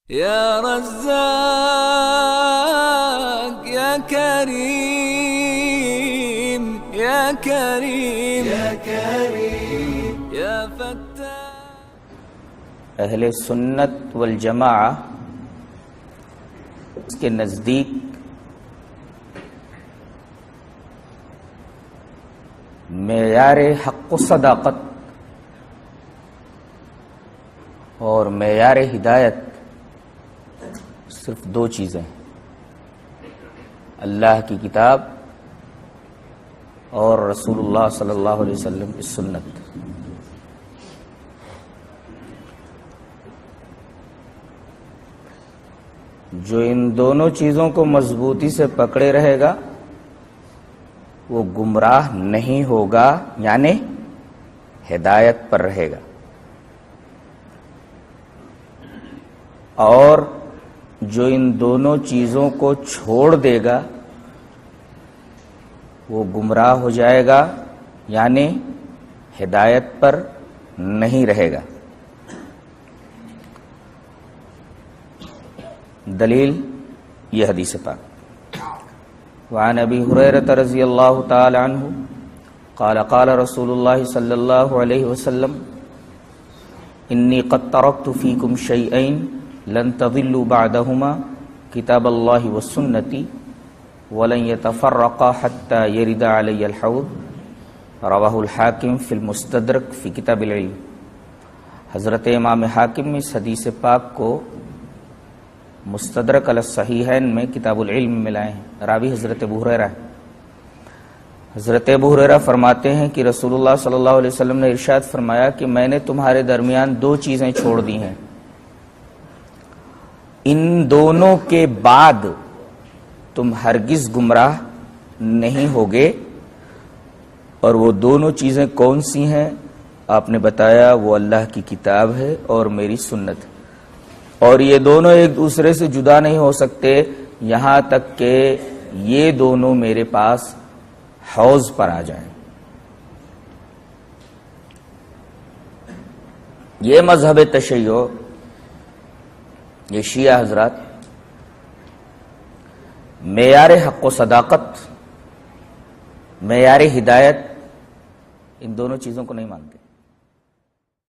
يا رزاق يا كريم يا كريم يا كريم يا فتاح. اہل سنت والجماعہ اس کے نزدیک معیار حق و صداقت اور معیار ہدایت صرف دو چیزیں ہیں، اللہ کی کتاب اور رسول اللہ صلی اللہ علیہ وسلم کی سنت۔ جو ان دونوں چیزوں کو مضبوطی سے پکڑے رہے گا وہ گمراہ نہیں ہوگا، یعنی ہدایت پر رہے گا، اور جو ان دونوں چیزوں کو چھوڑ دے گا وہ گمراہ ہو جائے گا، یعنی ہدایت پر نہیں رہے گا۔ دلیل یہ حدیث پاک۔ وعن ابی ہریرہ رضی اللہ تعالی عنہ قال قال رسول اللہ صلی اللہ علیہ وسلم انی قد ترکت فیکم شیئین لن تضلوا بعدہما کتاب اللہ والسنتی ولن يتفرقا حتى يرد علی الحوض رواہ الحاکم فی المستدرک فی کتاب العلم۔ حضرت امام حاکم اس حدیث پاک کو مستدرک علی الصحیحین میں کتاب العلم میں لائے ہیں۔ راوی حضرت ابو ہریرہ ہے۔ حضرت ابو ہریرہ فرماتے ہیں کہ رسول اللہ صلی اللہ علیہ وسلم نے ارشاد فرمایا کہ میں نے تمہارے درمیان دو چیزیں چھوڑ دی ہیں، ان دونوں کے بعد تم ہرگز گمراہ نہیں ہوگے۔ اور وہ دونوں چیزیں کون سی ہیں؟ آپ نے بتایا وہ اللہ کی کتاب ہے اور میری سنت ہے، اور یہ دونوں ایک دوسرے سے جدا نہیں ہو سکتے یہاں تک کہ یہ دونوں میرے پاس حوض پر آ جائیں۔ یہ مذہب تشیع، یہ شیعہ حضرات معیار حق و صداقت، معیار ہدایت، ان دونوں چیزوں کو نہیں مانتے۔